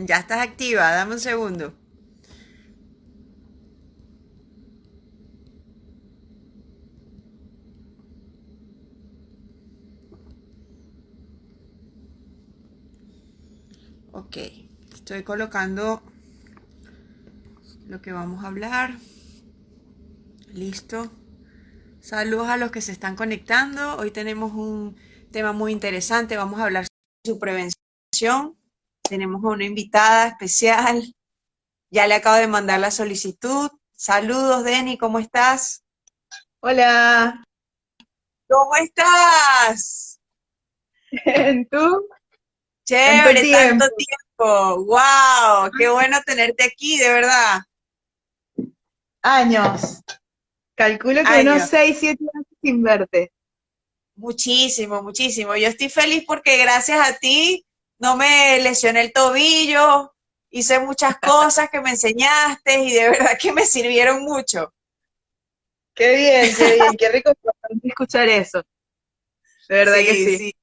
Ya estás activa, dame un segundo. Ok, estoy colocando lo que vamos a hablar. Listo. Saludos a los que se están conectando. Hoy tenemos un tema muy interesante. Vamos a hablar sobre su prevención. Tenemos a una invitada especial. Ya le acabo de mandar la solicitud. Saludos, Denny, ¿cómo estás? Hola, ¿Cómo estás? ¿tú? Tanto Chévere, tanto tiempo. tiempo. ¡Wow! Qué bueno tenerte aquí, de verdad. Años. Calculo que unos Años. 6, 7 años sin verte. Muchísimo, muchísimo. Yo estoy feliz porque gracias a ti no me lesioné el tobillo, hice muchas cosas que me enseñaste y de verdad que me sirvieron mucho. Qué bien, qué rico escuchar eso. De verdad que Sí, sí.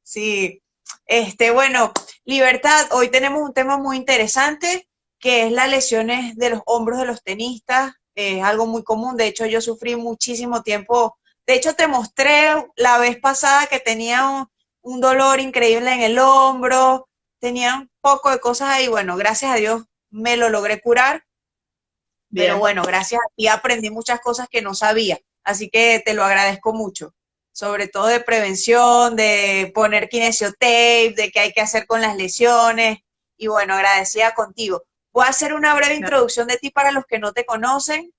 sí, sí. Bueno, Libertad, hoy tenemos un tema muy interesante que es las lesiones de los hombros de los tenistas. Es algo muy común. De hecho, yo sufrí muchísimo tiempo. De hecho, te mostré la vez pasada que tenía un dolor increíble en el hombro, tenía un poco de cosas ahí. Bueno, gracias a Dios me lo logré curar, pero Bien. bueno, gracias a ti aprendí muchas cosas que no sabía. Así que te lo agradezco mucho, sobre todo de prevención, de poner kinesiotape, de qué hay que hacer con las lesiones. Y bueno, agradecida contigo. Voy a hacer una breve introducción de ti para los que no te conocen.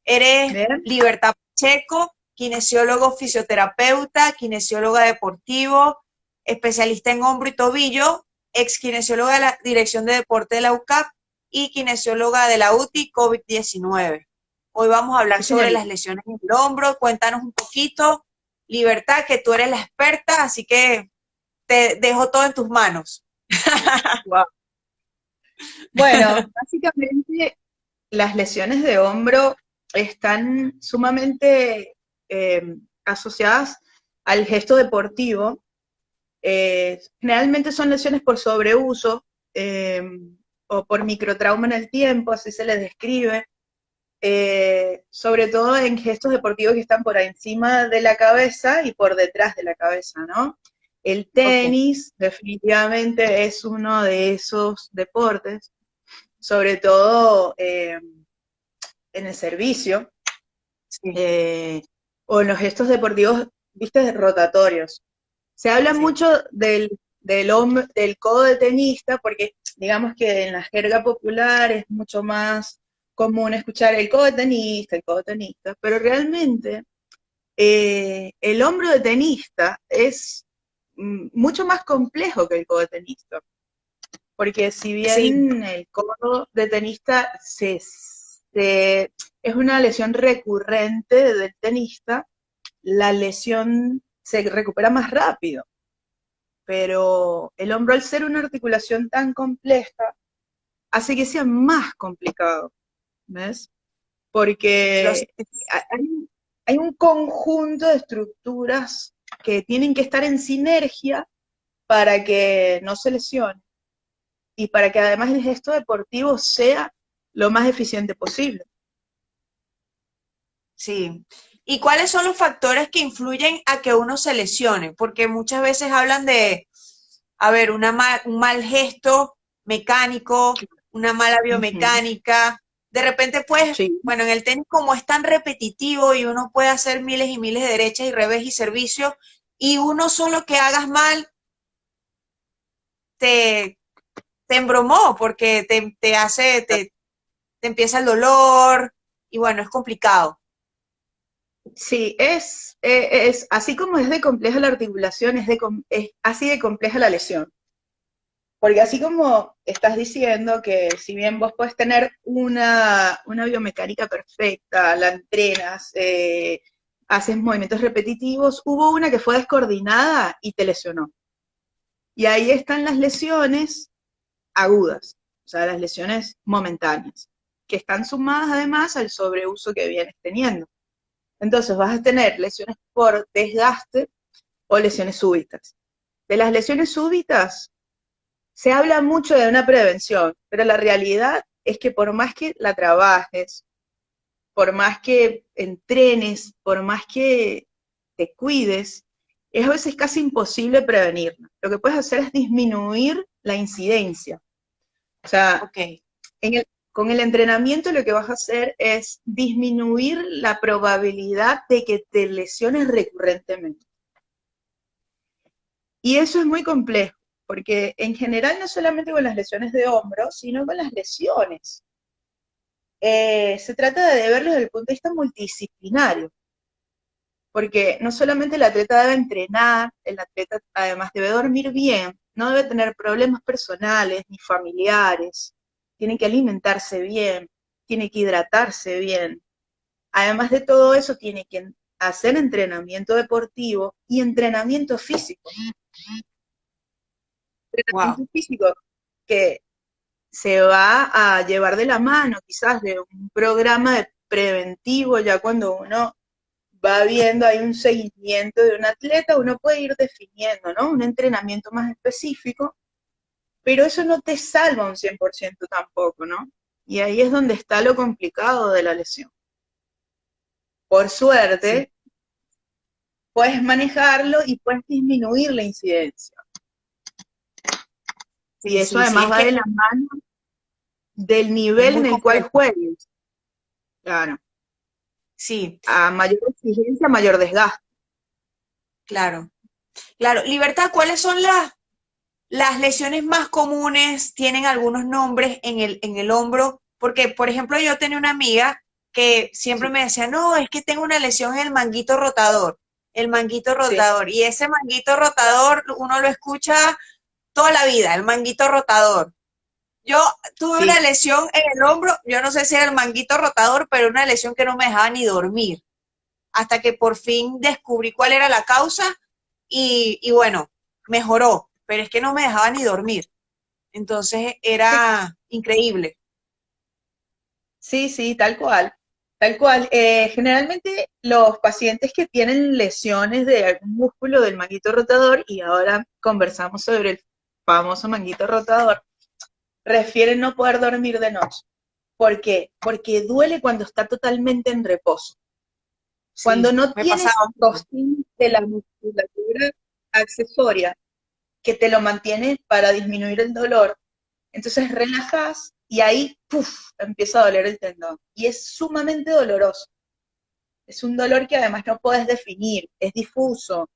Eres Bien. Libertad Pacheco, kinesiólogo fisioterapeuta, kinesióloga deportivo, especialista en hombro y tobillo, ex kinesióloga de la Dirección de Deporte de la UCAP y kinesióloga de la UTI COVID-19. Hoy vamos a hablar Sí, sobre las señorita. lesiones en el hombro. Cuéntanos un poquito, Libertad, que tú eres la experta, así que te dejo todo en tus manos. Wow. Bueno, básicamente las lesiones de hombro están sumamente asociadas al gesto deportivo. Generalmente son lesiones por sobreuso eh, o por microtrauma en el tiempo, así se les describe, sobre todo en gestos deportivos que están por encima de la cabeza y por detrás de la cabeza, ¿no? El Ok, tenis definitivamente es uno de esos deportes, sobre todo en el servicio sí, eh, o en los gestos deportivos, viste, rotatorios. Se habla sí, mucho del codo de tenista, porque digamos que en la jerga popular es mucho más común escuchar el codo de tenista, pero realmente el hombro de tenista es mucho más complejo que el codo de tenista, porque si sí, bien el codo de tenista es una lesión recurrente del tenista, la lesión se recupera más rápido, pero el hombro al ser una articulación tan compleja hace que sea más complicado, ¿ves? los, Porque hay un conjunto de estructuras que tienen que estar en sinergia para que no se lesione y para que además el gesto deportivo sea lo más eficiente posible. sí. ¿Y cuáles son los factores que influyen a que uno se lesione? Porque muchas veces hablan de, a ver, un mal gesto mecánico, una mala Uh -huh. biomecánica. De repente, pues, Sí, bueno, en el tenis como es tan repetitivo y uno puede hacer miles y miles de derechas y revés y servicios, y uno solo que hagas mal te, te embromó porque te empieza el dolor y bueno, es complicado. sí, es así como es de compleja la articulación, es así de compleja la lesión. Porque así como estás diciendo que si bien vos puedes tener una biomecánica perfecta, la entrenas, haces movimientos repetitivos, hubo una que fue descoordinada y te lesionó. Y ahí están las lesiones agudas, o sea, las lesiones momentáneas, que están sumadas además al sobreuso que vienes teniendo. Entonces vas a tener lesiones por desgaste o lesiones súbitas. De las lesiones súbitas, se habla mucho de una prevención, pero la realidad es que por más que la trabajes, por más que entrenes, por más que te cuides, es a veces casi imposible prevenirla. Lo que puedes hacer es disminuir la incidencia. O sea, Ok, con el entrenamiento lo que vas a hacer es disminuir la probabilidad de que te lesiones recurrentemente. Y eso es muy complejo, porque en general no solamente con las lesiones de hombro, sino con las lesiones. Se trata de verlo desde el punto de vista multidisciplinario, porque no solamente el atleta debe entrenar, el atleta además debe dormir bien, no debe tener problemas personales ni familiares, tiene que alimentarse bien, tiene que hidratarse bien. Además de todo eso, tiene que hacer entrenamiento deportivo y entrenamiento físico. wow. Entrenamiento físico que se va a llevar de la mano quizás de un programa de preventivo, ya cuando uno va viendo, hay un seguimiento de un atleta, uno puede ir definiendo, ¿no? Un entrenamiento más específico, pero eso no te salva un 100% tampoco, ¿no? Y ahí es donde está lo complicado de la lesión. Por Sí, suerte, puedes manejarlo y puedes disminuir la incidencia. Y sí, eso sí, sí, además es va que de la mano del es nivel en muy el cual complejo. juegues. Claro. Sí, A mayor exigencia, mayor desgaste. claro, claro. Libertad, ¿cuáles son las lesiones más comunes? ¿Tienen algunos nombres en el hombro? Porque, por ejemplo, yo tenía una amiga que siempre Sí, me decía, no, es que tengo una lesión en el manguito sí, rotador, y ese manguito rotador uno lo escucha toda la vida, el manguito rotador. Yo tuve una sí. lesión en el hombro, yo no sé si era el manguito rotador, pero una lesión que no me dejaba ni dormir, hasta que por fin descubrí cuál era la causa y bueno, mejoró, pero es que no me dejaba ni dormir. Entonces Sí, era increíble. sí, sí, tal cual. Tal cual. Generalmente los pacientes que tienen lesiones de algún músculo del manguito rotador, y ahora conversamos sobre el famoso manguito rotador, refieren no poder dormir de noche. ¿Por qué? Porque duele cuando está totalmente en reposo. Cuando Sí, no me tienes pasaba mucho. sostén de la musculatura accesoria que te lo mantiene para disminuir el dolor, entonces relajas y ahí, ¡puf!, empieza a doler el tendón. Y es sumamente doloroso. Es un dolor que además no puedes definir, es difuso,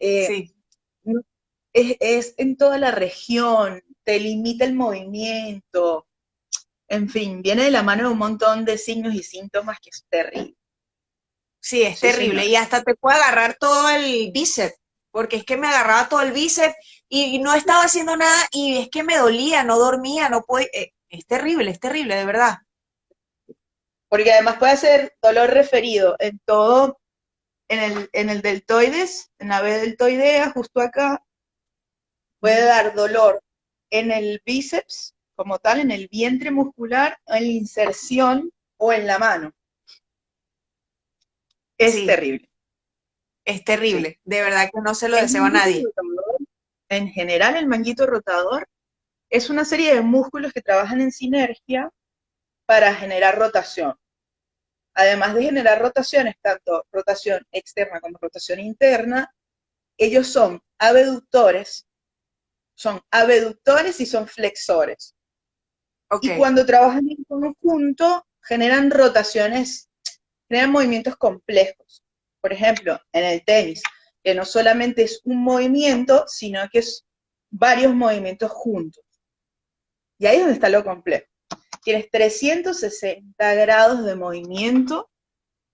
eh, Sí, no- es en toda la región, te limita el movimiento, en fin, viene de la mano de un montón de signos y síntomas que es terrible. sí, es Sí, terrible. señor. Y hasta te puede agarrar todo el bíceps, porque es que me agarraba todo el bíceps y no estaba haciendo nada y es que me dolía, no dormía, no podía. Es terrible, de verdad. Porque además puede ser dolor referido en todo, en el deltoides, en la B deltoidea, justo acá, puede dar dolor en el bíceps, como tal, en el vientre muscular, en la inserción o en la mano. Es Sí, terrible, es sí. terrible. De verdad que no se lo El deseo a manguito nadie. rotador, en general, el manguito rotador es una serie de músculos que trabajan en sinergia para generar rotación. Además de generar rotaciones, tanto rotación externa como rotación interna, ellos son abductores y son flexores. Ok, Y cuando trabajan en conjunto, generan rotaciones, generan movimientos complejos. Por ejemplo, en el tenis, que no solamente es un movimiento, sino que es varios movimientos juntos. Y ahí es donde está lo complejo. Tienes 360 grados de movimiento,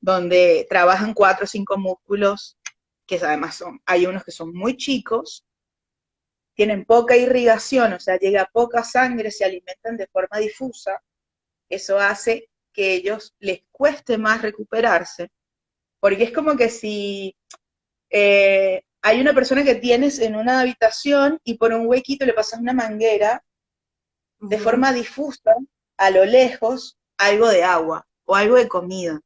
donde trabajan 4 o 5 músculos, que además hay unos que son muy chicos, tienen poca irrigación, o sea, llega poca sangre, se alimentan de forma difusa, eso hace que a ellos les cueste más recuperarse, porque es como que si hay una persona que tienes en una habitación y por un huequito le pasas una manguera de ujú, forma difusa, a lo lejos, algo de agua o algo de comida.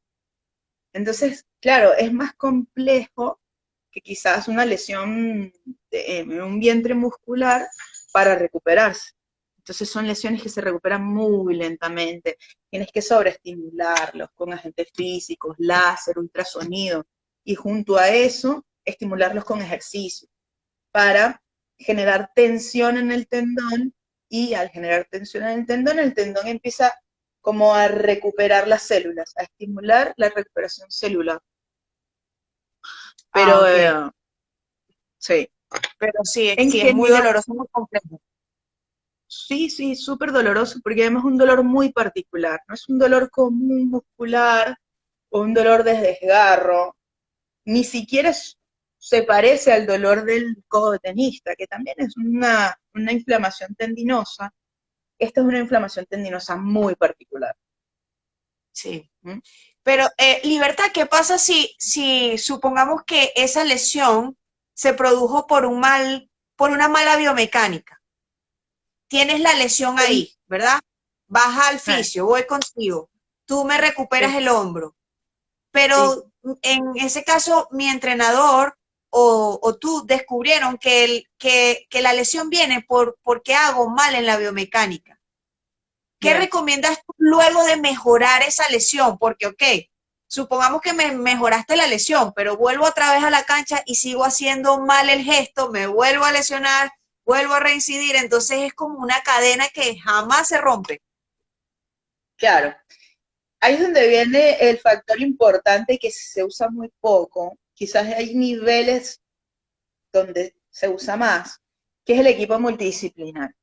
Entonces, claro, es más complejo que quizás una lesión en un vientre muscular, para recuperarse. Entonces son lesiones que se recuperan muy lentamente. Tienes que sobreestimularlos con agentes físicos, láser, ultrasonido, y junto a eso, estimularlos con ejercicio para generar tensión en el tendón, y al generar tensión en el tendón empieza como a recuperar las células, a estimular la recuperación celular. Ah, Pero ok. sí, Pero sí, en sí, es muy general, doloroso, muy complejo. sí, sí, súper doloroso, porque además es un dolor muy particular, no es un dolor común muscular o un dolor de desgarro, ni siquiera se parece al dolor del codo tenista, que también es una inflamación tendinosa. Esta es una inflamación tendinosa muy particular. Sí. ¿Mm? Pero, Libertad, ¿qué pasa si supongamos que esa lesión se produjo por una mala biomecánica? Tienes la lesión ahí, ¿verdad? Vas al Eh, fisio, voy contigo, tú me recuperas sí, el hombro, sí, pero en ese caso mi entrenador o tú descubrieron que la lesión viene porque hago mal en la biomecánica. ¿Qué bien. recomiendas tú luego de mejorar esa lesión? Porque, ok, supongamos que me mejoraste la lesión, pero vuelvo otra vez a la cancha y sigo haciendo mal el gesto, me vuelvo a lesionar, vuelvo a reincidir, entonces es como una cadena que jamás se rompe. Claro. Ahí es donde viene el factor importante que se usa muy poco. Quizás hay niveles donde se usa más, que es el equipo multidisciplinar.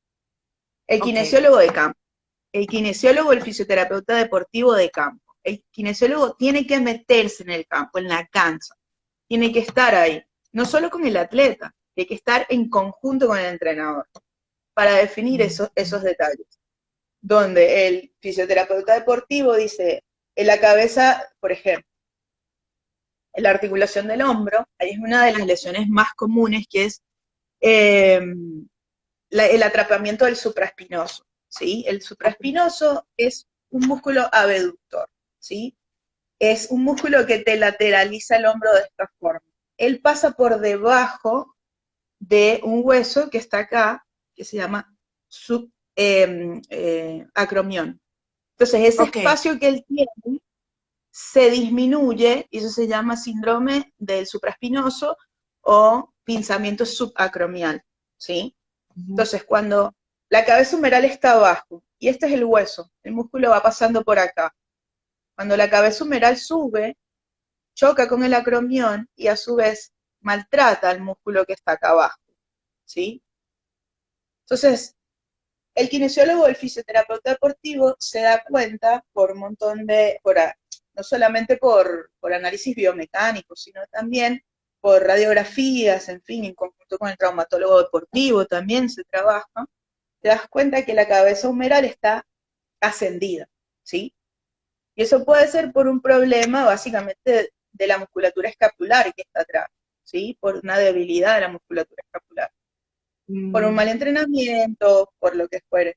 El Ok, kinesiólogo de campo, el kinesiólogo, el fisioterapeuta deportivo de campo. El kinesiólogo tiene que meterse en el campo, en la cancha. Tiene que estar ahí, no solo con el atleta, tiene que estar en conjunto con el entrenador para definir esos detalles. Donde el fisioterapeuta deportivo dice, en la cabeza, por ejemplo, en la articulación del hombro, ahí es una de las lesiones más comunes, que es eh, el atrapamiento del supraespinoso, ¿sí? El ok, supraespinoso es un músculo abductor, ¿sí? Es un músculo que te lateraliza el hombro de esta forma. Él pasa por debajo de un hueso que está acá, que se llama subacromión. Entonces, ese ok. espacio que él tiene se disminuye y eso se llama síndrome del supraespinoso o pinzamiento subacromial, ¿sí? Ujú. Entonces, cuando la cabeza humeral está abajo y este es el hueso, el músculo va pasando por acá. Cuando la cabeza humeral sube, choca con el acromión y a su vez maltrata al músculo que está acá abajo, ¿sí? Entonces, el kinesiólogo o el fisioterapeuta deportivo se da cuenta por un montón de, no solamente por análisis biomecánicos, sino también por radiografías, en fin, en conjunto con el traumatólogo deportivo también se trabaja, te das cuenta que la cabeza humeral está ascendida, ¿sí? Y eso puede ser por un problema básicamente de la musculatura escapular que está atrás, ¿sí? Por una debilidad de la musculatura escapular, por un Mm, mal entrenamiento, por lo que fuere.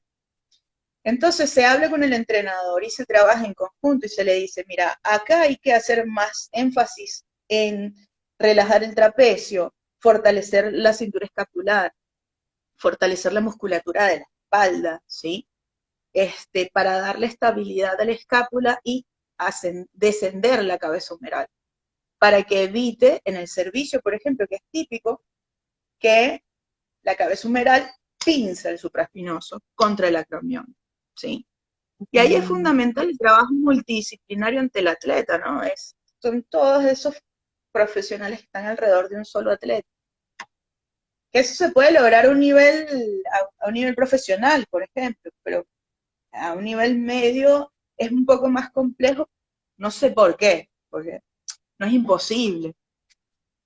Entonces se habla con el entrenador y se trabaja en conjunto y se le dice, mira, acá hay que hacer más énfasis en relajar el trapecio, fortalecer la cintura escapular, fortalecer la musculatura de la espalda, ¿sí? Para darle estabilidad a la escápula y descender la cabeza humeral, para que evite en el servicio, por ejemplo, que es típico, que la cabeza humeral pinza el supraespinoso contra el acromión, ¿sí? Y ahí es mm, fundamental el trabajo multidisciplinario ante el atleta, ¿no? Son todos esos profesionales que están alrededor de un solo atleta. Que eso se puede lograr a un nivel profesional, por ejemplo, pero a un nivel medio es un poco más complejo, no sé por qué, porque no es imposible.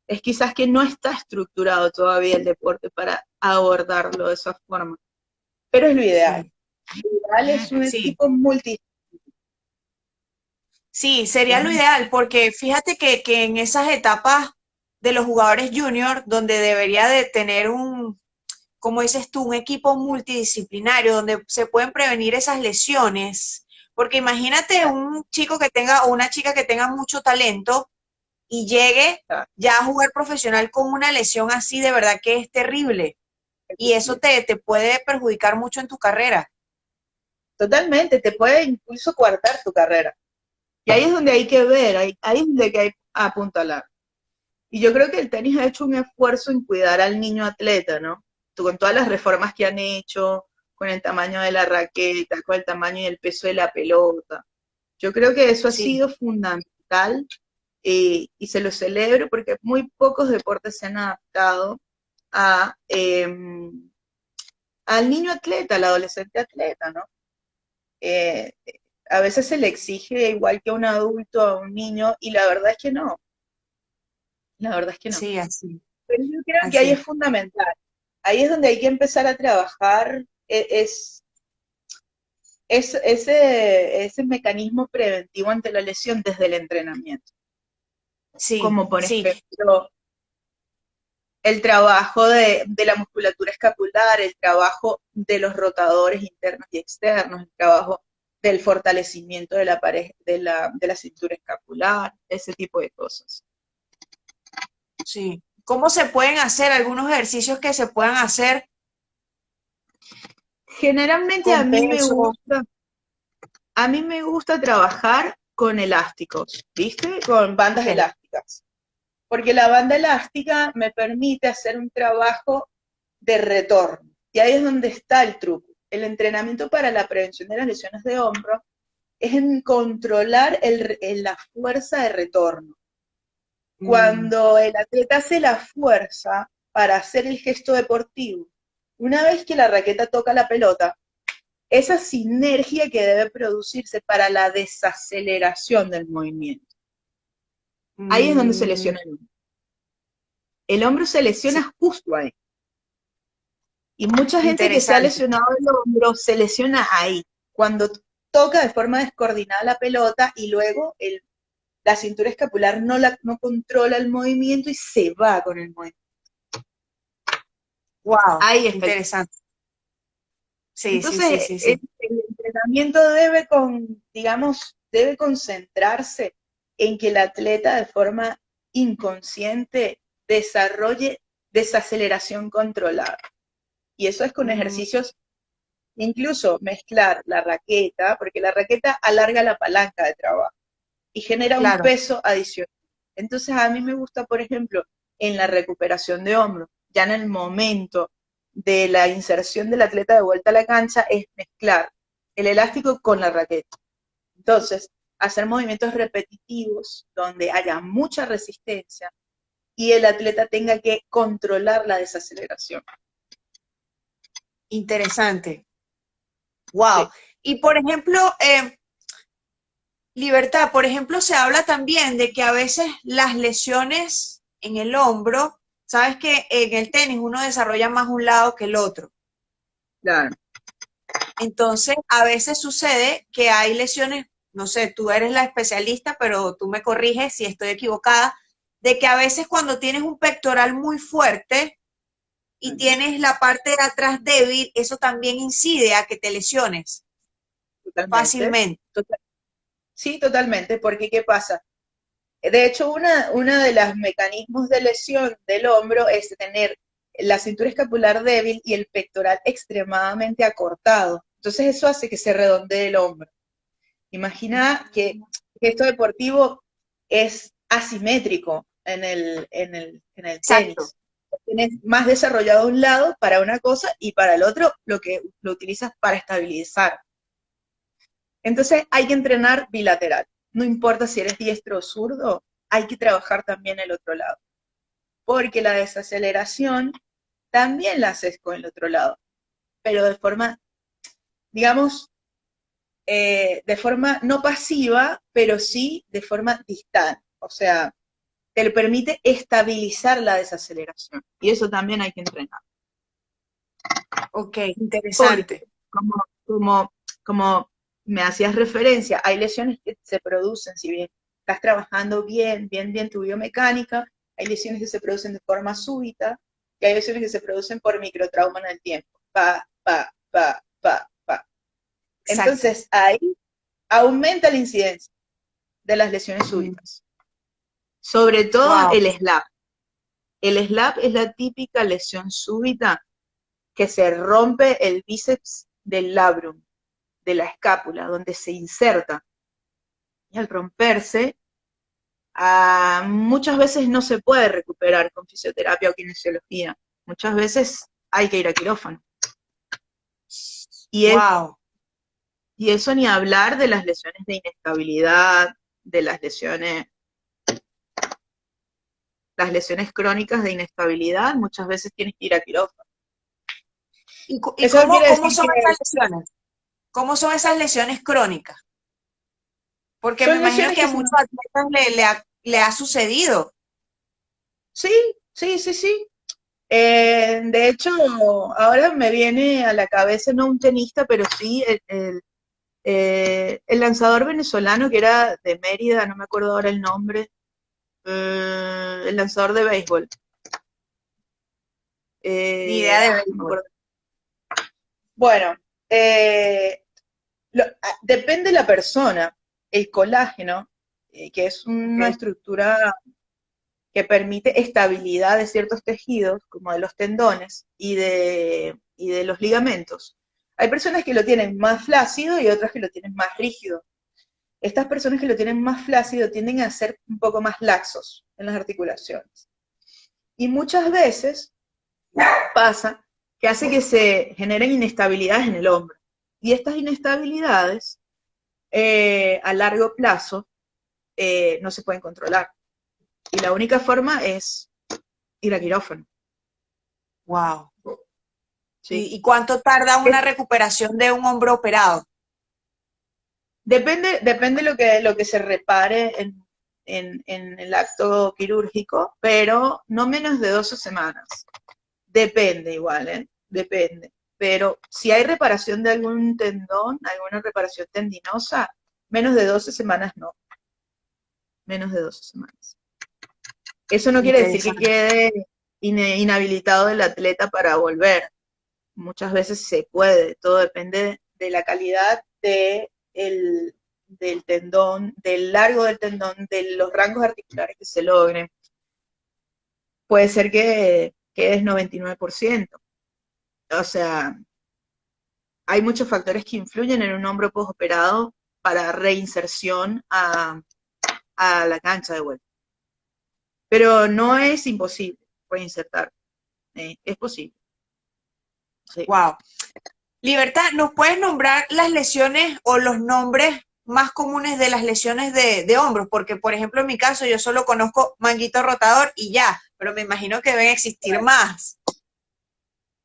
Es quizás que no está estructurado todavía el deporte para abordarlo de esa forma, pero es lo ideal. sí, Lo ideal es un sí. equipo multi. Sí, sería lo ideal, porque fíjate que en esas etapas de los jugadores junior, donde debería de tener como dices tú, un equipo multidisciplinario, donde se pueden prevenir esas lesiones, porque imagínate un chico que tenga o una chica que tenga mucho talento y llegue ya a jugar profesional con una lesión así, de verdad que es terrible. y eso te puede perjudicar mucho en tu carrera. Totalmente, te puede incluso coartar tu carrera. Y ahí es donde hay que ver, ahí es donde hay que apuntalar. Y yo creo que el tenis ha hecho un esfuerzo en cuidar al niño atleta, ¿no? Con todas las reformas que han hecho, con el tamaño de la raqueta, con el tamaño y el peso de la pelota. Yo creo que eso ha Sí, sido fundamental y se lo celebro porque muy pocos deportes se han adaptado a, al niño atleta, al adolescente atleta, ¿no? Eh, a veces se le exige igual que a un adulto, a un niño, y la verdad es que no, la verdad es que no. sí, así, Pero yo creo que ahí así. es fundamental. Ahí es donde hay que empezar a trabajar ese mecanismo preventivo ante la lesión desde el entrenamiento. Sí, Como por sí, ejemplo el trabajo de la musculatura escapular, el trabajo de los rotadores internos y externos, el trabajo del fortalecimiento de la pared, de la cintura escapular, ese tipo de cosas. sí. ¿Cómo se pueden hacer algunos ejercicios que se puedan hacer Generalmente con peso? a mí me gusta trabajar con elásticos, ¿viste? Con bandas Ok. elásticas. Porque la banda elástica me permite hacer un trabajo de retorno. Y ahí es donde está el truco. El entrenamiento para la prevención de las lesiones de hombro es en controlar la fuerza de retorno. Mm, Cuando el atleta hace la fuerza para hacer el gesto deportivo, una vez que la raqueta toca la pelota, esa sinergia que debe producirse para la desaceleración del movimiento. Ahí es donde se mm, lesiona el hombro. El hombro se sí, lesiona justo ahí. Y mucha gente que se ha interesante. lesionado el hombro se lesiona ahí, cuando toca de forma descoordinada la pelota y luego la cintura escapular no controla el movimiento y se va con el movimiento. Wow, Ahí es el. interesante. Sí, sí, sí, Entonces, sí, sí. el entrenamiento digamos, debe concentrarse en que el atleta de forma inconsciente desarrolle desaceleración controlada. Y eso es con Mm, ejercicios, incluso mezclar la raqueta, porque la raqueta alarga la palanca de trabajo y genera un claro, peso adicional. Entonces a mí me gusta, por ejemplo, en la recuperación de hombro, ya en el momento de la inserción del atleta de vuelta a la cancha, es mezclar el elástico con la raqueta. Entonces, hacer movimientos repetitivos donde haya mucha resistencia y el atleta tenga que controlar la desaceleración. interesante. Sí, Wow. Y por ejemplo, Libertad, por ejemplo, se habla también de que a veces las lesiones en el hombro, sabes que en el tenis uno desarrolla más un lado que el otro. claro. Entonces, a veces sucede que hay lesiones, no sé, tú eres la especialista, pero tú me corriges si estoy equivocada, de que a veces cuando tienes un pectoral muy fuerte y tienes la parte de atrás débil, eso también incide a que te lesiones Totalmente. fácilmente. Sí, totalmente, porque ¿qué pasa? De hecho, una de los mecanismos de lesión del hombro es tener la cintura escapular débil y el pectoral extremadamente acortado. Entonces eso hace que se redondee el hombro. Imagina que el gesto deportivo es asimétrico en el Exacto. tenis. Tienes más desarrollado un lado para una cosa y para el otro lo que lo utilizas para estabilizar. Entonces hay que entrenar bilateral. No importa si eres diestro o zurdo, hay que trabajar también el otro lado. Porque la desaceleración también la haces con el otro lado, pero de forma, digamos, de forma no pasiva, pero sí de forma distal. O sea, te permite estabilizar la desaceleración. Y eso también hay que entrenar. Ok, Porque, interesante. como, como, como me hacías referencia, hay lesiones que se producen, si bien estás trabajando bien tu biomecánica, hay lesiones que se producen de forma súbita y hay lesiones que se producen por microtrauma en el tiempo. Pa. Exacto. Entonces, ahí aumenta la incidencia de las lesiones súbitas. Sobre todo Wow. el SLAP. El SLAP es la típica lesión súbita que se rompe el bíceps del labrum, de la escápula, donde se inserta. Y al romperse, muchas veces no se puede recuperar con fisioterapia o kinesiología. Muchas veces hay que ir a quirófano. Y, es, Wow. y eso ni hablar de las lesiones de inestabilidad, de las lesiones crónicas de inestabilidad, muchas veces tienes que ir a quirófano. ¿Y Eso quiere cómo decir son que esas lesiones? ¿Cómo son esas lesiones crónicas? Porque me son imagino lesiones que que a se... muchos atletas le ha sucedido. Sí, sí, sí, sí. De hecho, ahora me viene a la cabeza no un tenista, pero sí el lanzador venezolano que era de Mérida, no me acuerdo ahora el nombre, el lanzador de béisbol. Ni idea de No me béisbol. acuerdo. Bueno, depende de la persona. El colágeno, que es una Okay. estructura que permite estabilidad de ciertos tejidos, como de los tendones y de los ligamentos. Hay personas que lo tienen más flácido y otras que lo tienen más rígido. Estas personas que lo tienen más flácido tienden a ser un poco más laxos en las articulaciones. Y muchas veces pasa que hace que se generen inestabilidades en el hombro. Y estas inestabilidades, a largo plazo, no se pueden controlar. Y la única forma es ir a quirófano. Wow. ¿Sí? Y cuánto tarda una recuperación de un hombro operado? Depende lo que se repare en el acto quirúrgico, pero no menos de 12 semanas. Depende igual, ¿eh? Depende. Pero si hay reparación de algún tendón, alguna reparación tendinosa, menos de 12 semanas no. Menos de 12 semanas. Eso no quiere decir que Interesante. quede inhabilitado el atleta para volver. Muchas veces se puede, todo depende de la calidad del tendón, del largo del tendón, de los rangos articulares que se logren. Puede ser que es 99%. O sea, hay muchos factores que influyen en un hombro postoperado para reinserción a la cancha de vuelta. Pero no es imposible reinsertar, es posible. Sí. Wow. Libertad, ¿nos puedes nombrar las lesiones o los nombres más comunes de las lesiones de hombros? Porque, por ejemplo, en mi caso, yo solo conozco manguito rotador y ya, pero me imagino que deben existir más.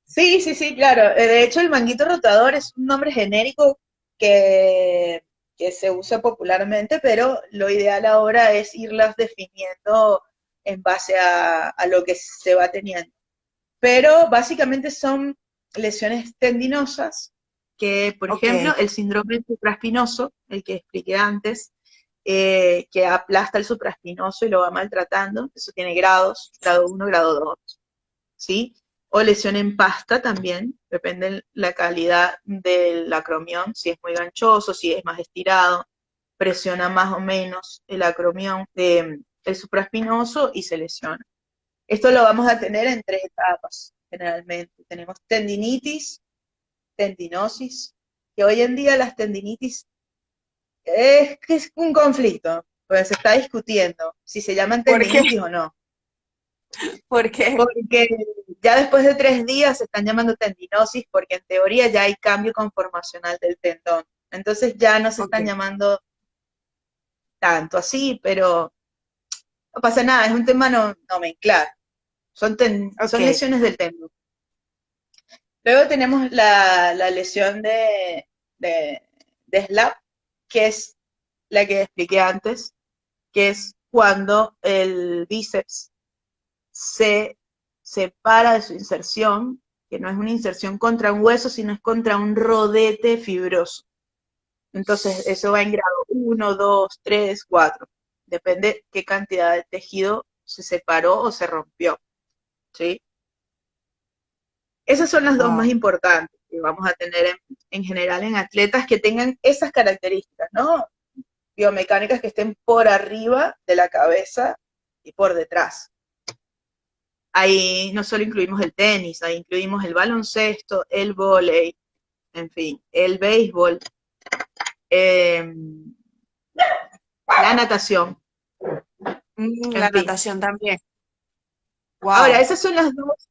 Sí, sí, sí, claro. De hecho, el manguito rotador es un nombre genérico que, que se usa popularmente, pero lo ideal ahora es irlas definiendo en base a lo que se va teniendo. Pero básicamente son lesiones tendinosas que, por Ok, ejemplo, el síndrome supraespinoso, el que expliqué antes, que aplasta el supraespinoso y lo va maltratando, eso tiene grados, grado 1, grado 2, ¿sí? O lesión en pasta también, depende de la calidad del acromión, si es muy ganchoso, si es más estirado, presiona más o menos el acromión, el supraespinoso y se lesiona. Esto lo vamos a tener en 3 etapas, generalmente. Tenemos tendinitis, tendinosis, que hoy en día las tendinitis que es un conflicto, pues se está discutiendo si se llaman ¿por qué? tendinitis o no. ¿Por qué? Porque ya después de 3 días se están llamando tendinosis porque en teoría ya hay cambio conformacional del tendón. Entonces ya no se Ok, están llamando tanto así, pero no pasa nada, es un tema nomenclar. ok, Son lesiones del tendón. Luego tenemos la lesión de SLAP, que es la que expliqué antes, que es cuando el bíceps se separa de su inserción, que no es una inserción contra un hueso, sino es contra un rodete fibroso. Entonces, eso va en grado 1, 2, 3, 4. Depende qué cantidad de tejido se separó o se rompió. ¿Sí? Esas son las dos más wow. importantes que vamos a tener en general en atletas que tengan esas características, ¿no? Biomecánicas que estén por arriba de la cabeza y por detrás. ahí no solo incluimos el tenis, ahí incluimos el baloncesto, el vóley, en fin, el béisbol, eh, la natación, La en fin. natación también. Ahora, Wow. esas son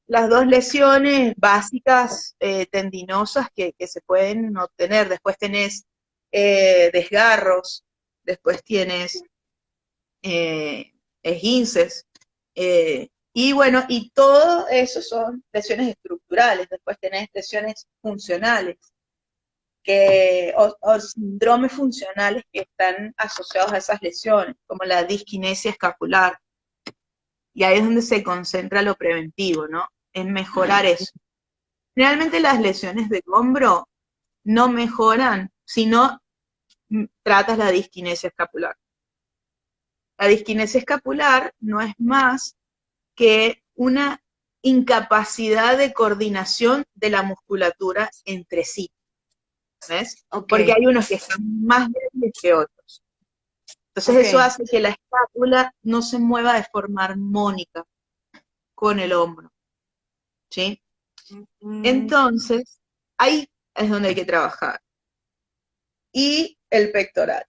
las dos lesiones básicas tendinosas que se pueden obtener. Después tenés desgarros, después tienes esguinces, y bueno, y todo eso son lesiones estructurales. Después tenés lesiones funcionales, o síndromes funcionales que están asociados a esas lesiones, como la disquinesia escapular. Y ahí es donde se concentra lo preventivo, ¿no? En mejorar eso. Realmente las lesiones del hombro no mejoran si no tratas la disquinesia escapular. La disquinesia escapular no es más que una incapacidad de coordinación de la musculatura entre sí, ¿ves? Ok, Porque hay unos que están más débiles que otros. Entonces ok. eso hace que la escápula no se mueva de forma armónica con el hombro, ¿sí? Mm, Entonces, ahí es donde hay que trabajar. Y el pectoral.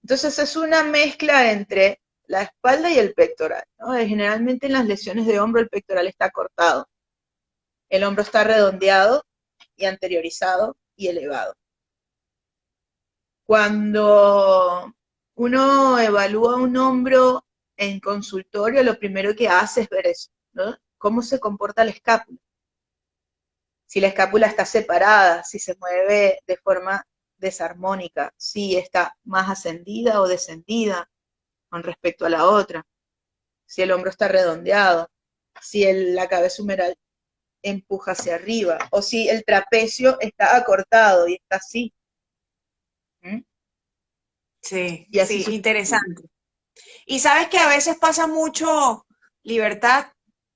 Entonces es una mezcla entre la espalda y el pectoral, ¿no? Generalmente en las lesiones de hombro el pectoral está cortado, el hombro está redondeado y anteriorizado y elevado. Cuando uno evalúa un hombro en consultorio, lo primero que hace es ver eso, ¿no? Cómo se comporta la escápula. Si la escápula está separada, si se mueve de forma desarmónica, si está más ascendida o descendida con respecto a la otra, si el hombro está redondeado, si la cabeza humeral empuja hacia arriba, o si el trapecio está acortado y está así. ¿Mm? sí, Y así sí, sucesivamente. interesante. Y sabes que a veces pasa mucho, Libertad,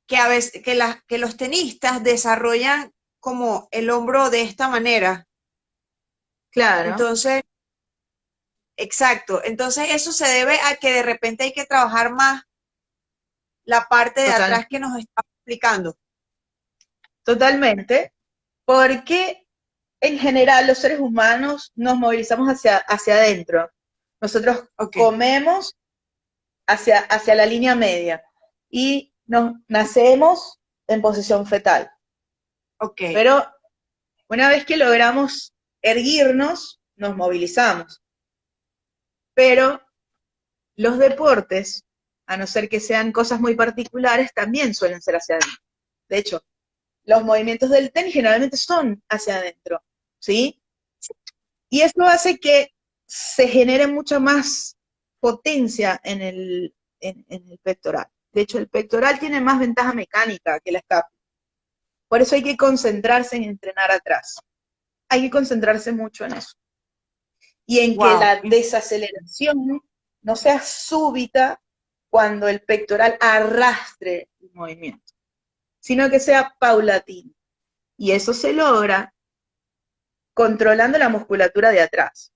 que a veces que los tenistas desarrollan como el hombro de esta manera. Claro, Entonces, exacto. Entonces eso se debe a que de repente hay que trabajar más la parte de total, atrás que nos está explicando. totalmente, porque en general los seres humanos nos movilizamos hacia adentro. Nosotros Ok, comemos hacia la línea media y nos nacemos en posición fetal. ok. Pero una vez que logramos erguirnos, nos movilizamos. Pero los deportes, a no ser que sean cosas muy particulares, también suelen ser hacia adentro. De hecho, los movimientos del tenis generalmente son hacia adentro, ¿sí? Y eso hace que se genere mucha más potencia en el pectoral. De hecho, el pectoral tiene más ventaja mecánica que la escápula. Por eso hay que concentrarse en entrenar atrás. Hay que concentrarse mucho en eso. Y en que Wow. la desaceleración no sea súbita cuando el pectoral arrastre el movimiento, sino que sea paulatino. Y eso se logra controlando la musculatura de atrás.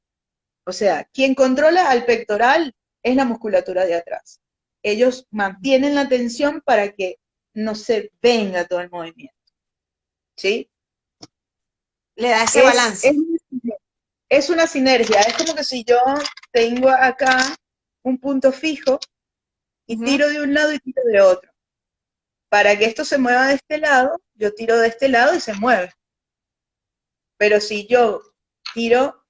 O sea, quien controla al pectoral es la musculatura de atrás. Ellos mantienen la tensión para que no se venga todo el movimiento. ¿Sí? Le da ese Es, balance. es, es una sinergia. Es como que si yo tengo acá un punto fijo y Ujú. tiro de un lado y tiro de otro. Para que esto se mueva de este lado, yo tiro de este lado y se mueve. Pero si yo tiro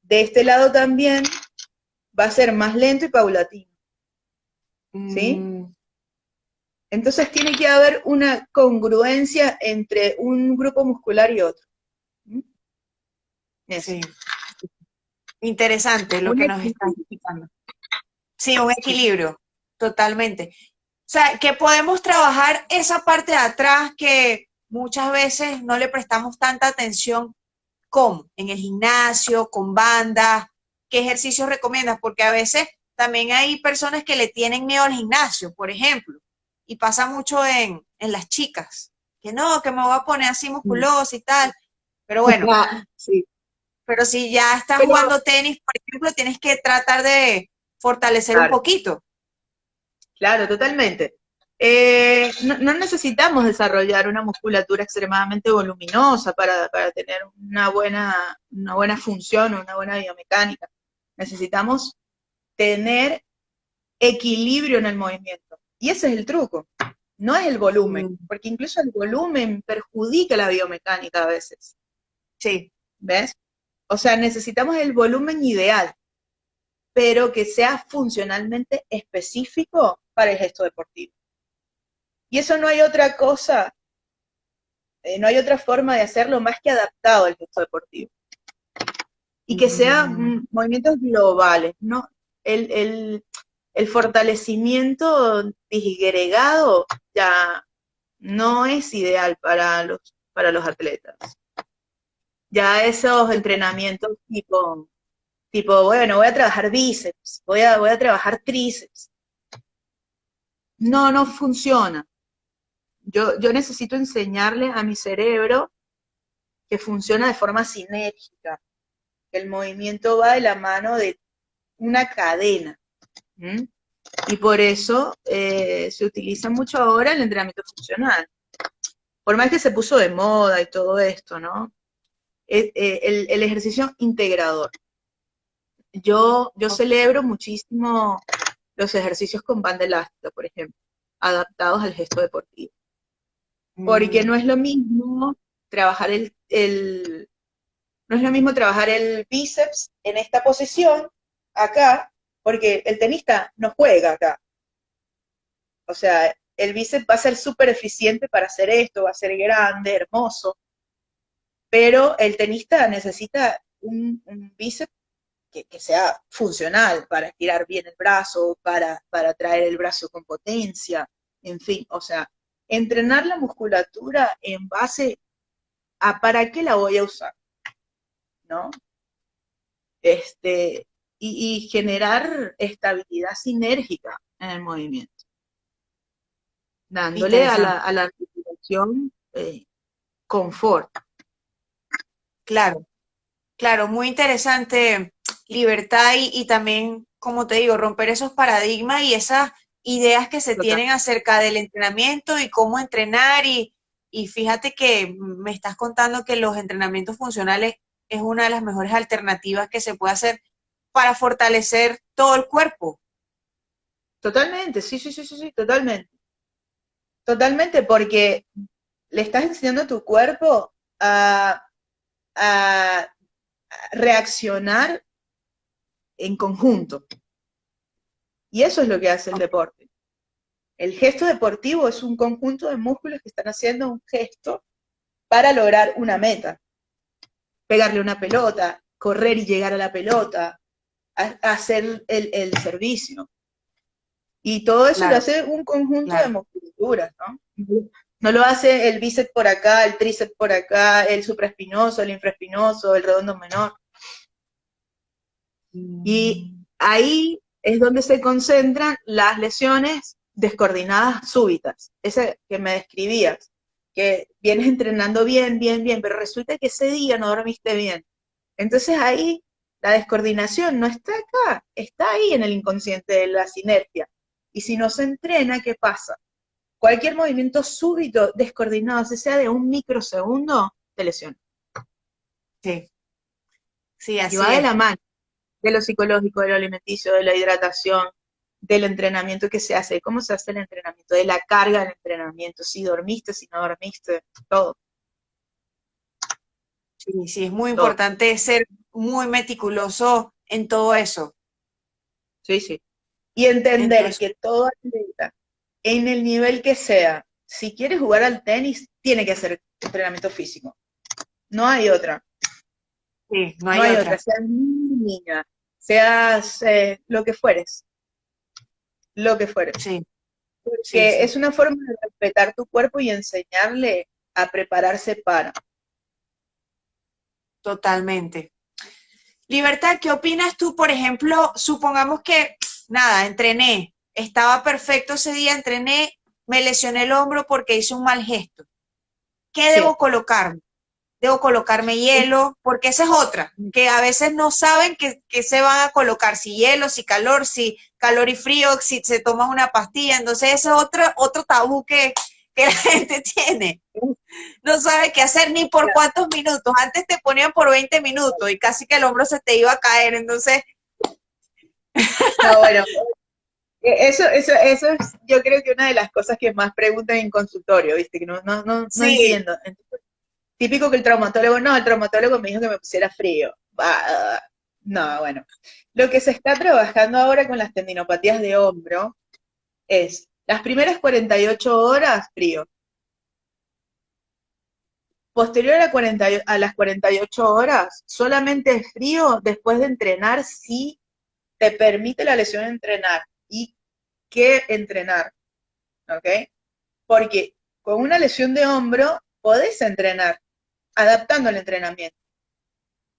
de este lado también, va a ser más lento y paulatino. ¿Sí? Mm, Entonces tiene que haber una congruencia entre un grupo muscular y otro. ¿Mm? Eso. sí, interesante lo Un que nos estás equilibrio. explicando. Sí, un Sí. equilibrio, totalmente. O sea, que podemos trabajar esa parte de atrás que muchas veces no le prestamos tanta atención como en el gimnasio, con bandas, qué ejercicios recomiendas, porque a veces también hay personas que le tienen miedo al gimnasio, por ejemplo, y pasa mucho en las chicas, que no, que me voy a poner así musculosa y tal, pero bueno, Sí. pero si ya estás Pero, jugando tenis, por ejemplo, tienes que tratar de fortalecer un claro, poquito. claro, totalmente. No necesitamos desarrollar una musculatura extremadamente voluminosa para tener una buena función, una buena biomecánica. Necesitamos tener equilibrio en el movimiento. Y ese es el truco. No es el volumen, Mm, porque incluso el volumen perjudica la biomecánica a veces. sí, ¿Ves? O sea, necesitamos el volumen ideal, pero que sea funcionalmente específico para el gesto deportivo. Y eso no hay otra cosa, no hay otra forma de hacerlo más que adaptado al gesto deportivo. Y que mm, sean movimientos globales, ¿no? El, el, el fortalecimiento disgregado ya no es ideal para los atletas. Ya esos entrenamientos bueno, voy a trabajar bíceps, voy a trabajar tríceps. No funciona. Yo necesito enseñarle a mi cerebro que funciona de forma sinérgica, que el movimiento va de la mano de una cadena. ¿Mm? Y por eso se utiliza mucho ahora el entrenamiento funcional. Por más que se puso de moda y todo esto, ¿no? El ejercicio integrador. Yo celebro muchísimo los ejercicios con banda elástica, por ejemplo, adaptados al gesto deportivo. Porque mm, no es lo mismo trabajar no es lo mismo trabajar el bíceps en esta posición, acá, porque el tenista no juega acá. O sea, el bíceps va a ser súper eficiente para hacer esto, va a ser grande, hermoso, pero el tenista necesita un bíceps que sea funcional para estirar bien el brazo, para traer el brazo con potencia, en fin, o sea, entrenar la musculatura en base a para qué la voy a usar, ¿no? Este, y generar estabilidad sinérgica en el movimiento, dándole a interesante, a la articulación confort. claro. Claro, muy interesante, Libertad, y también, como te digo, romper esos paradigmas y esas ideas que se Total. tienen acerca del entrenamiento y cómo entrenar. Y fíjate que me estás contando que los entrenamientos funcionales es una de las mejores alternativas que se puede hacer para fortalecer todo el cuerpo. Totalmente, sí, totalmente. Totalmente, porque le estás enseñando a tu cuerpo a reaccionar en conjunto. Y eso es lo que hace el deporte. El gesto deportivo es un conjunto de músculos que están haciendo un gesto para lograr una meta. Pegarle una pelota, correr y llegar a la pelota, hacer el servicio. Y todo eso lo Claro, hace un conjunto de claro. musculaturas, ¿no? No lo hace el bíceps por acá, el tríceps por acá, el supraespinoso, el infraespinoso, el redondo menor. Y Mm, ahí es donde se concentran las lesiones descoordinadas súbitas, esa que me describías, que vienes entrenando bien, pero resulta que ese día no dormiste bien. Entonces ahí la descoordinación no está acá, está ahí en el inconsciente de la sinergia. Y si no se entrena, ¿qué pasa? Cualquier movimiento súbito, descoordinado, si sea de un microsegundo, te lesiona. sí, sí, Y así va de es. la mano de lo psicológico, de lo alimenticio, de la hidratación, del entrenamiento que se hace, cómo se hace el entrenamiento, de la carga del entrenamiento, si dormiste, si no dormiste, todo, Sí, sí, es muy todo. importante ser muy meticuloso en todo eso. Sí. Y En todo entender eso. que todo atleta, en el nivel que sea, si quiere jugar al tenis, tiene que hacer entrenamiento físico. No hay otra. Sí, no No hay hay otra. otra. Seas niña, seas lo que fueres, lo que fueres. Sí, sí, Porque sí, es una forma de respetar tu cuerpo y enseñarle a prepararse para. totalmente. Libertad, ¿qué opinas tú, por ejemplo? Supongamos que, nada, entrené, estaba perfecto ese día, entrené, me lesioné el hombro porque hice un mal gesto. ¿Qué Sí. debo colocarme? debo colocarme hielo, porque esa es otra, que a veces no saben que se van a colocar, si hielo, si calor y frío, si se toman una pastilla, entonces ese es otro tabú que la gente tiene. No sabe qué hacer ni por cuántos minutos. Antes te ponían por 20 minutos y casi que el hombro se te iba a caer. Entonces, No, bueno, eso es, yo creo que una de las cosas que más preguntan en consultorio, ¿viste? Que no sí, entiendo. Típico que el traumatólogo, no, el traumatólogo me dijo que me pusiera frío. Bah, no, bueno. Lo que se está trabajando ahora con las tendinopatías de hombro es las primeras 48 horas frío. Posterior a las 48 horas, solamente frío después de entrenar si te permite la lesión entrenar. ¿Y qué entrenar? ¿Ok? Porque con una lesión de hombro podés entrenar, adaptando el entrenamiento.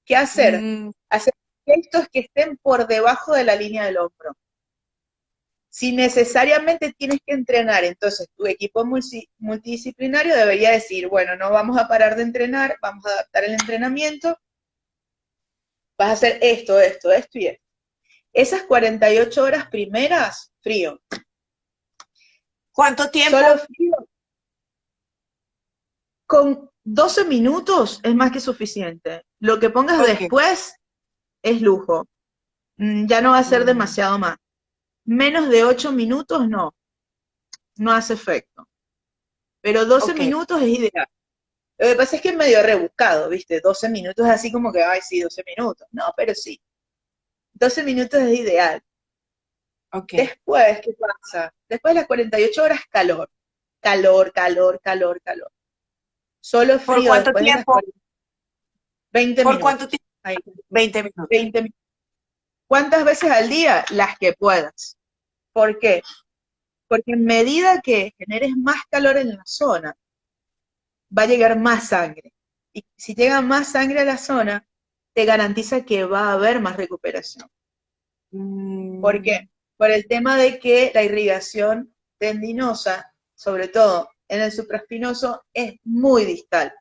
¿Qué hacer? mm, Hacer gestos que estén por debajo de la línea del hombro. Si necesariamente tienes que entrenar, entonces tu equipo multidisciplinario debería decir, bueno, no vamos a parar de entrenar, vamos a adaptar el entrenamiento, vas a hacer esto y esto. Esas 48 horas primeras, frío. ¿cuánto tiempo? Solo frío. Con 12 minutos es más que suficiente. Lo que pongas Ok. después es lujo. Ya no va a ser Mm, demasiado más. Menos de 8 minutos no hace efecto. Pero 12 ok. minutos es ideal. Lo que pasa es que es medio rebuscado, ¿viste? 12 minutos es así como que, ay, sí, 12 minutos. No, pero sí. 12 minutos es ideal. Ok. Después, ¿qué pasa? Después de las 48 horas, calor. Calor, calor, calor, calor. Solo ¿Por frío cuánto después de las tiempo? 20 ¿Por cuánto minutos. tiempo? Ahí, 20 minutos. 20 minutos. ¿Cuántas veces al día? Las que puedas. ¿Por qué? Porque en medida que generes más calor en la zona, va a llegar más sangre. Y si llega más sangre a la zona, te garantiza que va a haber más recuperación. ¿Por qué? Mm, Por el tema de que la irrigación tendinosa, sobre todo en el supraespinoso, es muy distal,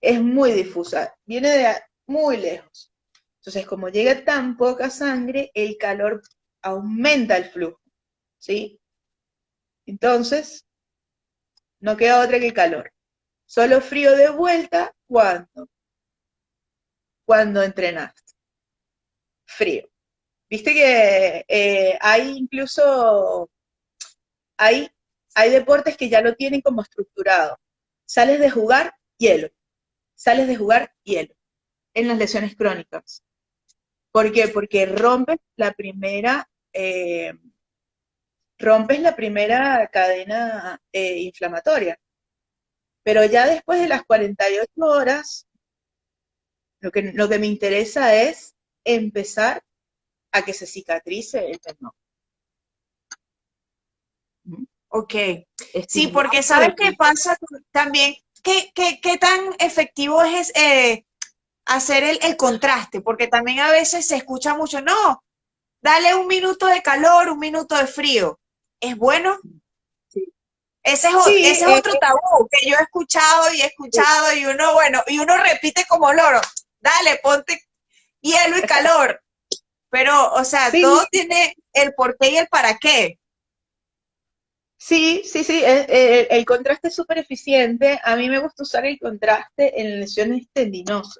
es muy difusa, viene de muy lejos. Entonces, como llega tan poca sangre, el calor aumenta el flujo, ¿sí? Entonces, no queda otra que calor. Solo frío de vuelta, cuando entrenaste. Frío. Viste que hay incluso, hay, hay deportes que ya lo tienen como estructurado. Sales de jugar, hielo. Sales de jugar, hielo. En las lesiones crónicas. ¿Por qué? Porque rompes la primera cadena inflamatoria. Pero ya después de las 48 horas, lo que me interesa es empezar a que se cicatrice el tendón. ok. Sí, Estimular porque para ¿sabes qué que... pasa también? ¿Qué tan efectivo es hacer el contraste? Porque también a veces se escucha mucho, no, dale un minuto de calor, un minuto de frío. ¿Es bueno? Sí, Ese sí, es otro tabú que yo he escuchado y he escuchado y uno, bueno, y uno repite como loro, dale, ponte hielo y calor. Pero, o sea, sí, todo tiene el por qué y el para qué. sí, el contraste es súper eficiente. A mí me gusta usar el contraste en lesiones tendinosas,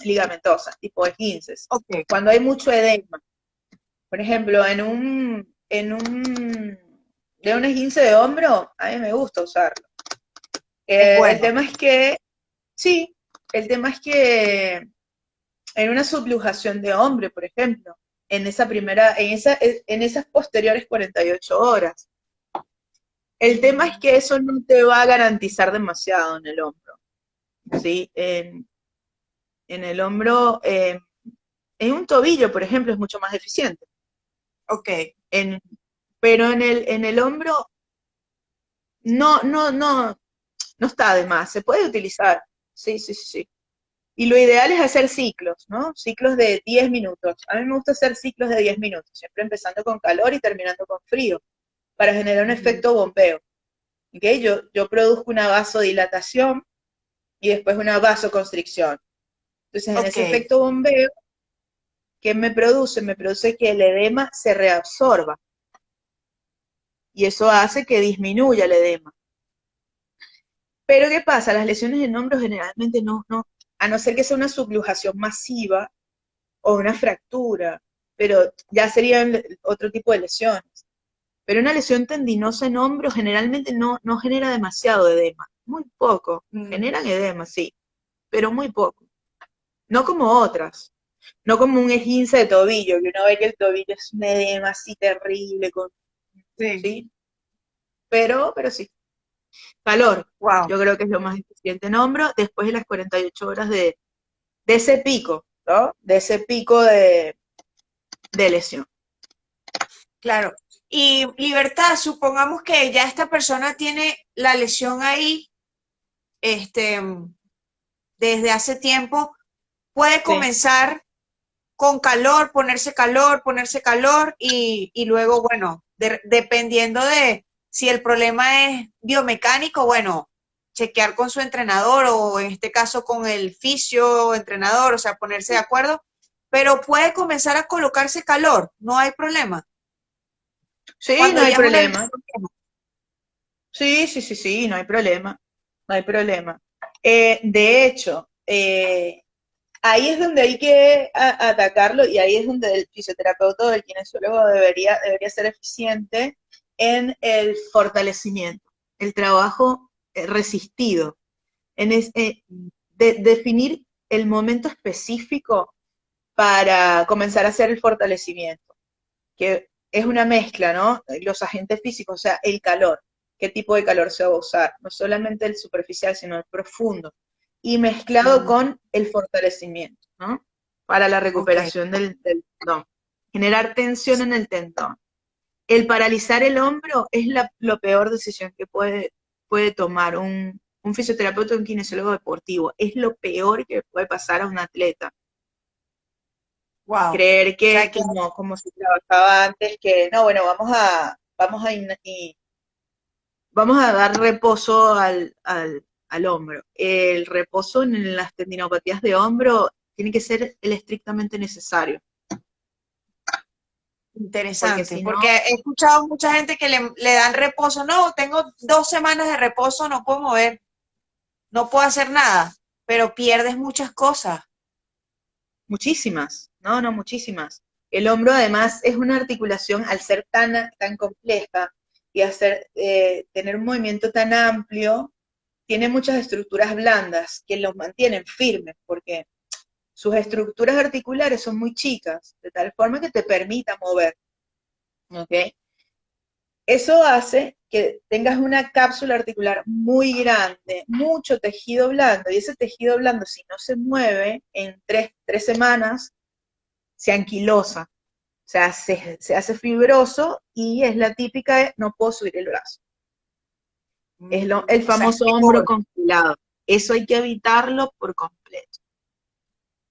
ligamentosas, tipo esguinces, Ok. cuando hay mucho edema. Por ejemplo, de un esguince de hombro, a mí me gusta usarlo. Es El bueno. tema es que, sí, el tema es que en una sublujación de hombre, por ejemplo, en esas posteriores 48 horas, el tema es que eso no te va a garantizar demasiado en el hombro, ¿sí? En el hombro, en un tobillo, por ejemplo, es mucho más eficiente. Ok. En, pero en el hombro no está de más, se puede utilizar, sí, sí, sí. Sí. Y lo ideal es hacer ciclos, ¿no? Ciclos de 10 minutos. A mí me gusta hacer ciclos de 10 minutos, siempre empezando con calor y terminando con frío, para generar un efecto bombeo. ¿Okay? Yo produzco una vasodilatación y después una vasoconstricción. Entonces, en Ok, ese efecto bombeo, ¿qué me produce? Me produce que el edema se reabsorba y eso hace que disminuya el edema. Pero ¿qué pasa? Las lesiones en hombro generalmente a no ser que sea una subluxación masiva o una fractura, pero ya serían otro tipo de lesiones. Pero una lesión tendinosa en hombro generalmente no genera demasiado edema, muy poco. mm, Generan edema, sí, pero muy poco. No como otras, no como un esguince de tobillo, que uno ve que el tobillo es un edema así terrible, sí, ¿sí? Pero sí. Calor, wow. yo creo que es lo más eficiente en hombro después de las 48 horas de ese pico, ¿no? De ese pico de lesión. Claro. Y Libertad, supongamos que ya esta persona tiene la lesión ahí, este, desde hace tiempo, puede Sí. comenzar con ponerse calor y luego, bueno, dependiendo de si el problema es biomecánico, bueno, chequear con su entrenador o en este caso con el fisio entrenador, o sea, ponerse de acuerdo, pero puede comenzar a colocarse calor, no hay problema. Sí, no Cuando hay ya es una problema. lesión vieja. Sí, no hay problema. No hay problema. De hecho, ahí es donde hay que atacarlo y ahí es donde el fisioterapeuta o el kinesiólogo debería ser eficiente en el fortalecimiento, el trabajo resistido, definir el momento específico para comenzar a hacer el fortalecimiento, que es una mezcla, ¿no? Los agentes físicos, o sea, el calor, qué tipo de calor se va a usar, no solamente el superficial, sino el profundo, y mezclado Mm, con el fortalecimiento, ¿no? Para la ok, recuperación del tendón. Generar tensión en el tendón. El paralizar el hombro es lo peor decisión que puede tomar un fisioterapeuta o un kinesiólogo deportivo. Es lo peor que puede pasar a un atleta. wow. O Creer que es sea que, como se trabajaba antes, que no, bueno, vamos a dar reposo al hombro. El reposo en las tendinopatías de hombro tiene que ser el estrictamente necesario, porque interesante, si no, porque he escuchado mucha gente que le dan reposo, no, tengo 2 semanas de reposo, no puedo mover, no puedo hacer nada, pero pierdes muchas cosas. muchísimas, no, muchísimas. El hombro además es una articulación, al ser tan compleja y tener un movimiento tan amplio, tiene muchas estructuras blandas que los mantienen firmes, porque sus estructuras articulares son muy chicas, de tal forma que te permita mover, ¿ok? Eso hace que tengas una cápsula articular muy grande, mucho tejido blando, y ese tejido blando, si no se mueve en tres semanas, se anquilosa, o sea, se hace fibroso y es la típica de no puedo subir el brazo. Es el O sea, es famoso hombro peor. congelado. Eso hay que evitarlo por completo.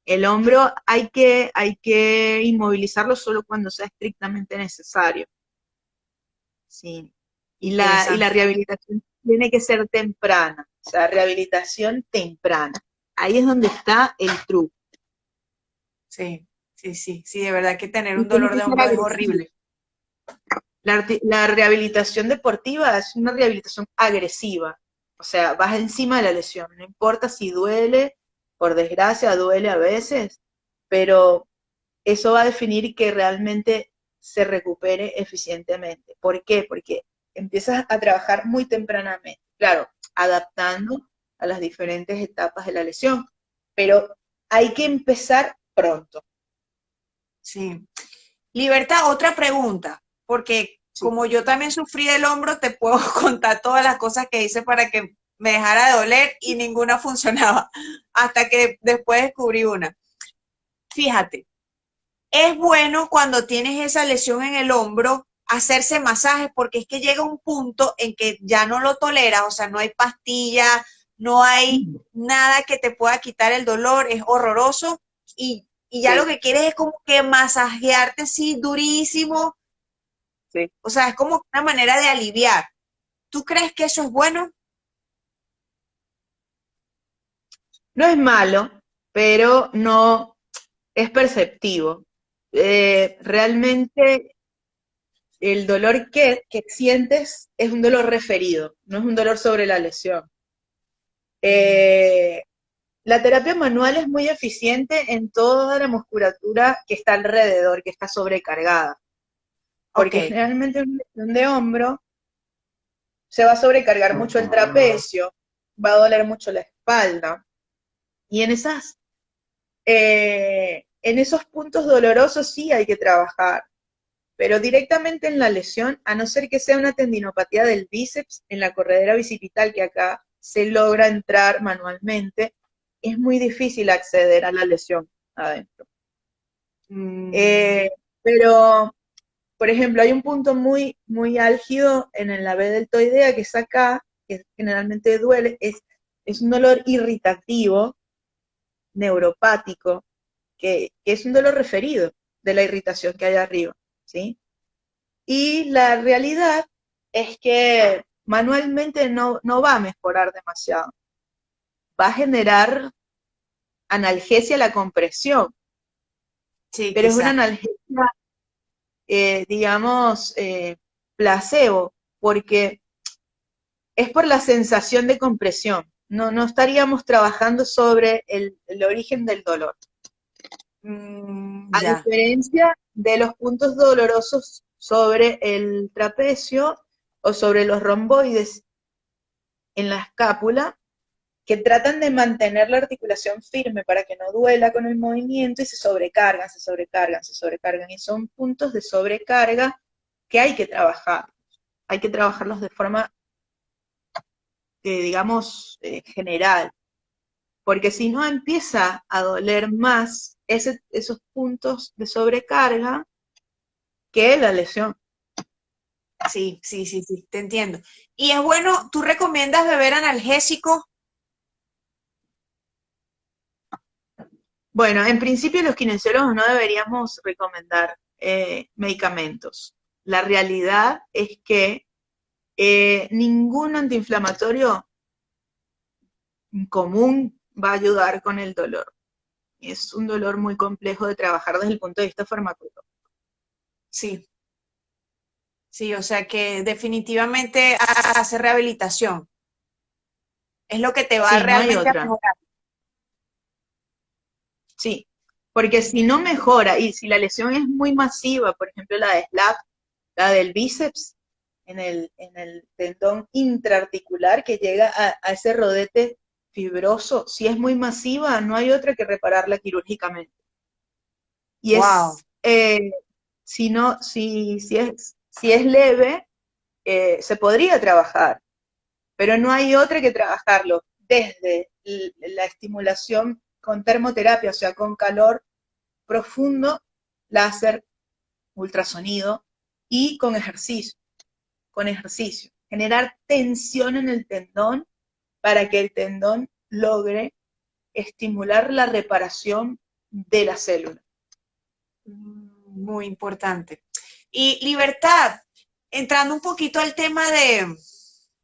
El hombro hay que inmovilizarlo solo cuando sea estrictamente necesario. Sí. Y la Interesante. rehabilitación tiene que ser temprana, o sea, rehabilitación temprana. Ahí es donde está el truco. Sí, sí, sí, sí, de verdad que tener Y un tiene dolor que de ser hombro es agresivo. horrible. La rehabilitación deportiva es una rehabilitación agresiva, o sea, vas encima de la lesión, no importa si duele, por desgracia duele a veces, pero eso va a definir que realmente se recupere eficientemente. ¿Por qué? Porque empiezas a trabajar muy tempranamente, claro, adaptando a las diferentes etapas de la lesión, pero hay que empezar pronto. Sí. Libertad, otra pregunta, porque Sí. como yo también sufrí del hombro, te puedo contar todas las cosas que hice para que me dejara de doler y ninguna funcionaba, hasta que después descubrí una. Fíjate, es bueno cuando tienes esa lesión en el hombro hacerse masajes porque es que llega un punto en que ya no lo toleras, o sea, no hay pastilla, no hay nada que te pueda quitar el dolor, es horroroso y ya lo Sí, que quieres es como que masajearte así durísimo, sí. o sea, es como una manera de aliviar. ¿Tú crees que eso es bueno? No es malo, pero no es perceptivo. Realmente el dolor que sientes es un dolor referido, no es un dolor sobre la lesión. Eh, la terapia manual es muy eficiente en toda la musculatura que está alrededor, que está sobrecargada, Ok, porque generalmente en una lesión de hombro se va a sobrecargar mucho el trapecio, va a doler mucho la espalda, y en esos puntos dolorosos sí hay que trabajar, pero directamente en la lesión, a no ser que sea una tendinopatía del bíceps en la corredera bicipital, que acá se logra entrar manualmente, es muy difícil acceder a la lesión adentro. mm, Eh, pero, por ejemplo, hay un punto muy, muy álgido en la B deltoidea, que es acá, que generalmente duele, es un dolor irritativo, neuropático, que es un dolor referido de la irritación que hay arriba, ¿sí? Y la realidad es que manualmente no va a mejorar demasiado. Va a generar analgesia a la compresión, sí, pero es una quizá. analgesia, digamos, placebo, porque es por la sensación de compresión. No estaríamos trabajando sobre el origen del dolor. A Ya. diferencia de los puntos dolorosos sobre el trapecio o sobre los romboides en la escápula, que tratan de mantener la articulación firme para que no duela con el movimiento y se sobrecargan, se sobrecargan, se sobrecargan. Y son puntos de sobrecarga que hay que trabajar. Hay que trabajarlos de forma, digamos, general, porque si no empieza a doler más esos puntos de sobrecarga que la lesión. Sí, sí, sí, sí, te entiendo. Y es bueno, ¿tú recomiendas beber analgésico? Bueno, en principio los kinesiólogos no deberíamos recomendar medicamentos. La realidad es que ningún antiinflamatorio común va a ayudar con el dolor. Es un dolor muy complejo de trabajar desde el punto de vista farmacológico. Sí, sí, o sea que definitivamente hace rehabilitación. Es lo que te va Sí, no hay realmente a otra. mejorar. Sí, porque si no mejora y si la lesión es muy masiva, por ejemplo la de SLAP, la del bíceps, en el tendón intraarticular que llega a ese rodete fibroso, si es muy masiva, no hay otra que repararla quirúrgicamente. Y Wow. si no, si es leve, se podría trabajar, pero no hay otra que trabajarlo desde la estimulación con termoterapia, o sea, con calor profundo, láser, ultrasonido y con ejercicio. Generar tensión en el tendón para que el tendón logre estimular la reparación de la célula. Muy importante. Y Libertad, entrando un poquito al tema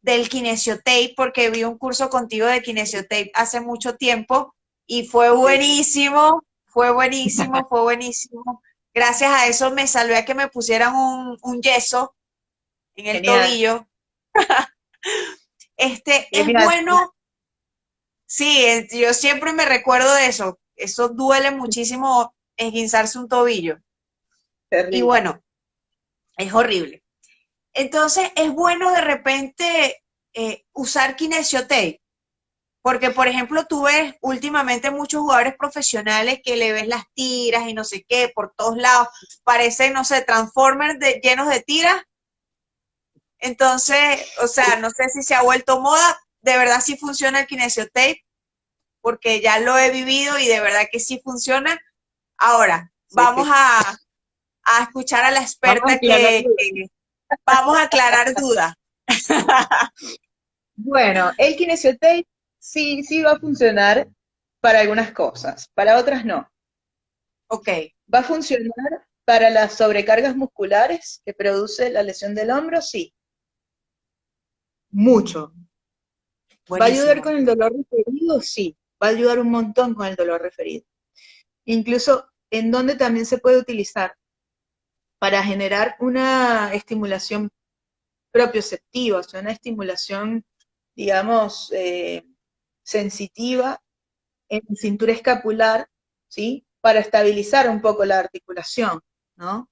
del kinesiotape, porque vi un curso contigo de kinesiotape hace mucho tiempo y fue Sí. buenísimo, fue buenísimo, fue buenísimo. Gracias a eso me salvé a que me pusieran un yeso en el Genial, tobillo. Es genial. bueno, sí, yo siempre me recuerdo de eso. Eso duele muchísimo esguinzarse un tobillo. Y Terrible. bueno, es horrible. Entonces, es bueno de repente usar kinesiotape, porque por ejemplo, tú ves últimamente muchos jugadores profesionales que le ves las tiras y no sé qué por todos lados, parecen, no sé, Transformers llenos de tiras. Entonces, o sea, no sé si se ha vuelto moda, de verdad sí funciona el kinesiotape, porque ya lo he vivido y de verdad que sí funciona. Ahora, Sí, sí. a escuchar a la Vamos a experta aclarar dudas. que vamos a aclarar dudas. Bueno, el kinesiotape sí va a funcionar para algunas cosas, para otras no. Ok, ¿Va a funcionar para las sobrecargas musculares que produce la lesión del hombro? Sí, mucho. ¿Va a ayudar buenísimo. con el dolor referido? Sí. va a ayudar un montón con el dolor referido. Incluso, ¿en dónde también se puede utilizar? Para generar una estimulación propioceptiva, o sea, una estimulación, digamos, sensitiva en cintura escapular, ¿sí? Para estabilizar un poco la articulación, ¿no?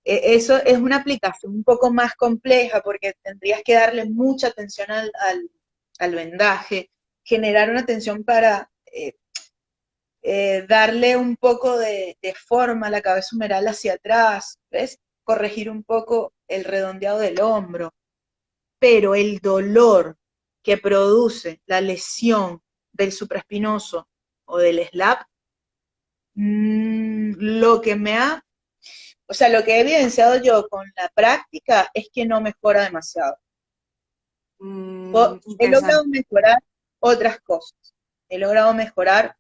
Eso es una aplicación un poco más compleja porque tendrías que darle mucha atención al vendaje, generar una tensión para darle un poco de forma a la cabeza humeral hacia atrás, ¿ves? Corregir un poco el redondeado del hombro. Pero el dolor que produce la lesión del supraespinoso o del SLAP, lo que me ha, o sea, lo que he evidenciado yo con la práctica es que no mejora demasiado. He logrado Interesante. mejorar otras cosas. He logrado mejorar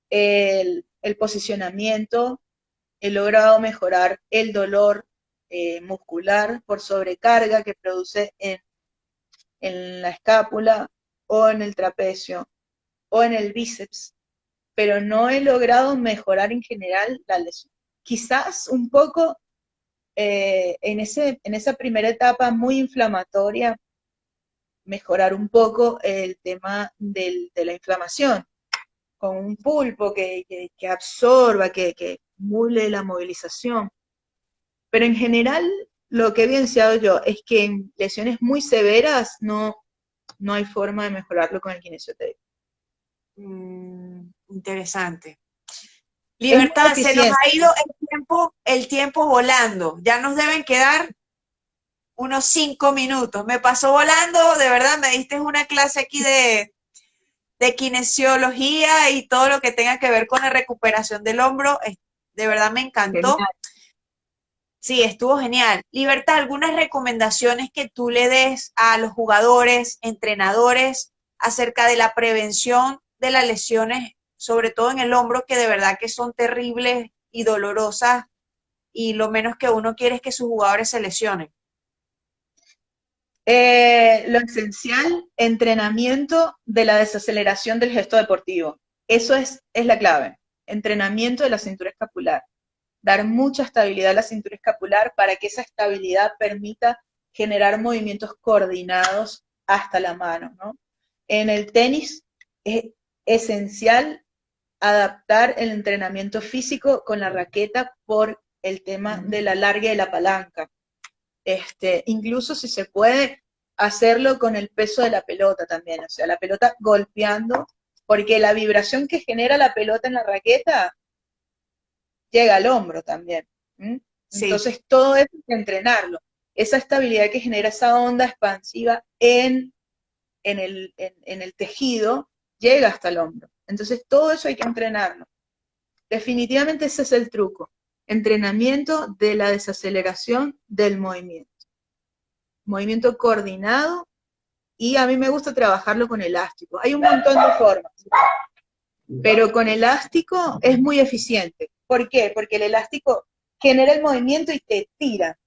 el posicionamiento, he logrado mejorar el dolor muscular por sobrecarga que produce en la escápula o en el trapecio o en el bíceps, pero no he logrado mejorar en general la lesión. Quizás un poco en esa primera etapa muy inflamatoria, mejorar un poco el tema de la inflamación, con un pulpo que absorba, que emule la movilización. Pero en general, lo que he evidenciado yo es que en lesiones muy severas no hay forma de mejorarlo con el kinesioterapia. Interesante. Es muy Libertad, se nos eficiente. ha ido el tiempo volando. Ya nos deben quedar unos 5 minutos. Me pasó volando, de verdad, me diste una clase aquí de kinesiología y todo lo que tenga que ver con la recuperación del hombro. De verdad me encantó. Genial. Sí, estuvo genial. Libertad, ¿algunas recomendaciones que tú le des a los jugadores, entrenadores, acerca de la prevención de las lesiones, sobre todo en el hombro, que de verdad que son terribles y dolorosas, y lo menos que uno quiere es que sus jugadores se lesionen? Lo esencial, entrenamiento de la desaceleración del gesto deportivo. Eso es la clave. Entrenamiento de la cintura escapular. Dar mucha estabilidad a la cintura escapular para que esa estabilidad permita generar movimientos coordinados hasta la mano, ¿no? En el tenis es esencial adaptar el entrenamiento físico con la raqueta por el tema de la larga de la palanca. Incluso si se puede hacerlo con el peso de la pelota también, o sea, la pelota golpeando, porque la vibración que genera la pelota en la raqueta llega al hombro también. Sí, Entonces todo eso hay que entrenarlo. Esa estabilidad que genera esa onda expansiva en el tejido llega hasta el hombro. Entonces todo eso hay que entrenarlo. Definitivamente ese es el truco. Entrenamiento de la desaceleración del movimiento. Movimiento coordinado, y a mí me gusta trabajarlo con elástico. Hay un montón de formas, pero con elástico es muy eficiente. ¿Por qué? Porque el elástico genera el movimiento y te tira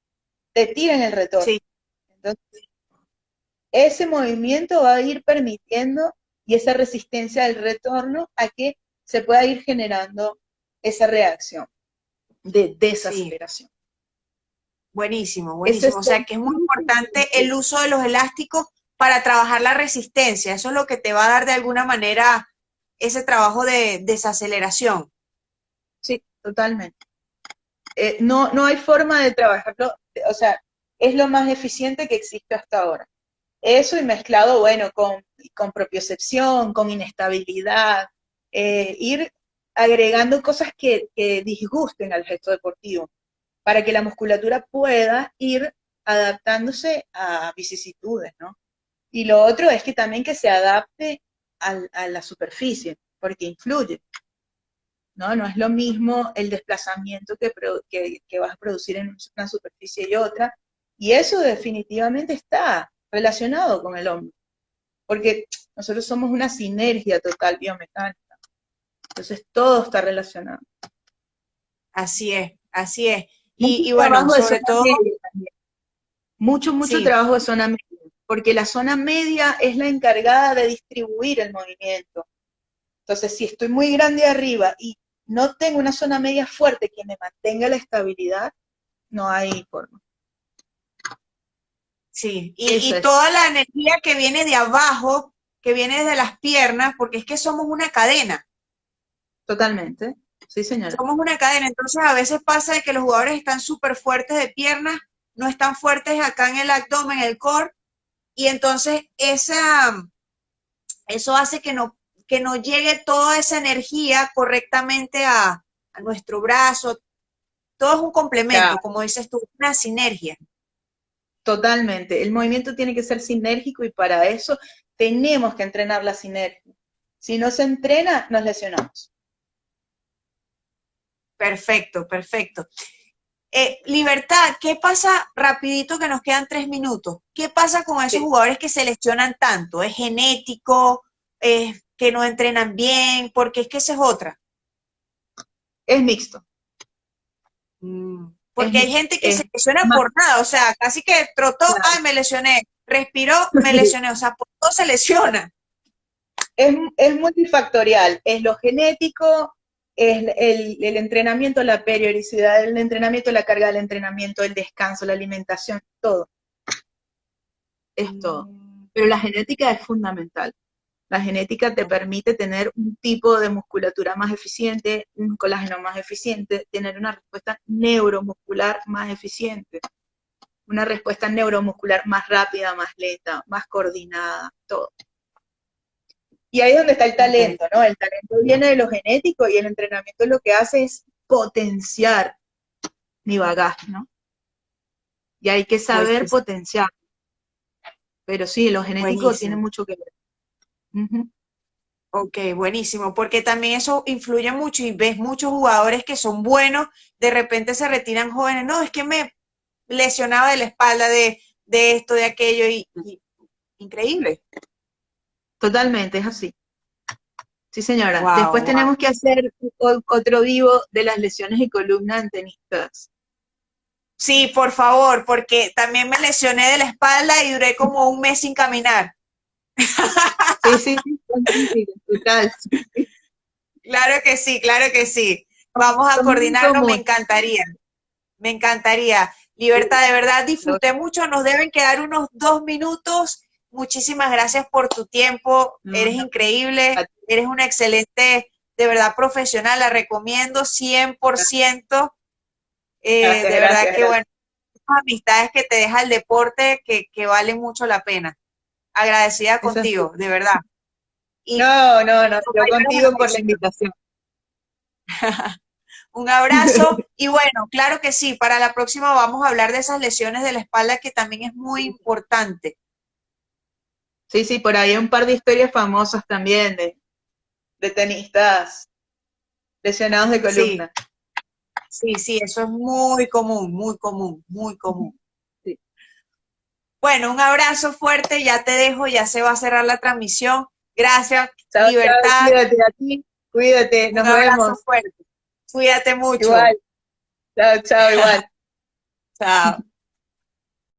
en el retorno. sí. Entonces, ese movimiento va a ir permitiendo y esa resistencia del retorno a que se pueda ir generando esa reacción de Sí, desaceleración. buenísimo, Ese buenísimo. es O sea que es muy importante el uso de los elásticos para trabajar la resistencia. Eso es lo que te va a dar de alguna manera ese trabajo de desaceleración. sí, totalmente. No hay forma de trabajarlo, o sea, es lo más eficiente que existe hasta ahora. Eso y mezclado, bueno, con propiocepción, con inestabilidad, ir agregando cosas que disgusten al gesto deportivo, para que la musculatura pueda ir adaptándose a vicisitudes, ¿no? Y lo otro es que también que se adapte a la superficie, porque influye, ¿no? No es lo mismo el desplazamiento que vas a producir en una superficie y otra, y eso definitivamente está relacionado con el hombro, porque nosotros somos una sinergia total biomecánica, entonces todo está relacionado. Así es, así es. Mucho Y bueno, trabajo de sobre zona todo, media también, mucho sí, trabajo de zona media, porque la zona media es la encargada de distribuir el movimiento. Entonces, si estoy muy grande arriba y no tengo una zona media fuerte que me mantenga la estabilidad, no hay forma. Sí, Eso y es, toda la energía que viene de abajo, que viene desde las piernas, porque es que somos una cadena. totalmente. Sí, señora. Somos una cadena, entonces a veces pasa de que los jugadores están súper fuertes de piernas, no están fuertes acá en el abdomen, en el core, y entonces eso hace que no llegue toda esa energía correctamente a nuestro brazo. Todo es un complemento, Claro, como dices tú, una sinergia. totalmente. El movimiento tiene que ser sinérgico y para eso tenemos que entrenar la sinergia. Si no se entrena, nos lesionamos. Perfecto, perfecto. Libertad, ¿qué pasa rapidito que nos quedan 3 minutos? ¿Qué pasa con esos Sí, jugadores que se lesionan tanto? ¿Es genético? ¿Es que no entrenan bien? Porque es que esa es otra. es mixto. Es Porque hay mixto. gente que se Es lesiona más, por nada, o sea, casi que trotó, claro. ay, me lesioné, respiró, me lesioné, o sea, por todo se lesiona. Es multifactorial, es lo genético, es el entrenamiento, la periodicidad del entrenamiento, la carga del entrenamiento, el descanso, la alimentación, todo, es todo. Pero la genética es fundamental. La genética te permite tener un tipo de musculatura más eficiente, un colágeno más eficiente, tener una respuesta neuromuscular más eficiente, una respuesta neuromuscular más rápida, más lenta, más coordinada, todo. Y ahí es donde está el Ok, talento, ¿no? El talento viene de lo genético y el entrenamiento lo que hace es potenciar mi bagaje, ¿no? Y hay que saber buenísimo, potenciar. Pero sí, lo genético tiene buenísimo. mucho que ver. Ujú. Ok, buenísimo, porque también eso influye mucho y ves muchos jugadores que son buenos, de repente se retiran jóvenes, no, es que me lesionaba de la espalda de esto, de aquello, y increíble. Totalmente, es así. Sí, señora. Wow, Después wow. tenemos que hacer otro vivo de las lesiones de columna en tenistas. Sí, por favor, porque también me lesioné de la espalda y duré como un mes sin caminar. Sí, sí, sí, total. Claro que sí, claro que sí. Vamos a Son muy coordinarlo, me comunes. encantaría, me encantaría. Libertad, de verdad disfruté mucho, nos deben quedar unos 2 minutos. Muchísimas gracias por tu tiempo, No, eres no, increíble, eres una excelente, de verdad profesional, la recomiendo 100%. gracias, De verdad gracias, que gracias. bueno, amistades que te deja el deporte que valen mucho la pena. Agradecida Es así. contigo, de verdad. Y No, no, no, los yo mayores contigo por la éxitos. invitación. Un abrazo y bueno, claro que sí, para la próxima vamos a hablar de esas lesiones de la espalda que también es muy importante. Sí, sí, por ahí hay un par de historias famosas también de tenistas lesionados de Sí, columna. sí, sí, eso es muy común, muy común, muy común. Sí. Bueno, un abrazo fuerte, ya te dejo, ya se va a cerrar la transmisión. Gracias, Chao, chao, libertad, cuídate a ti, cuídate, un nos abrazo vemos. fuerte. Cuídate mucho. Igual, chao, chao, igual. Chao.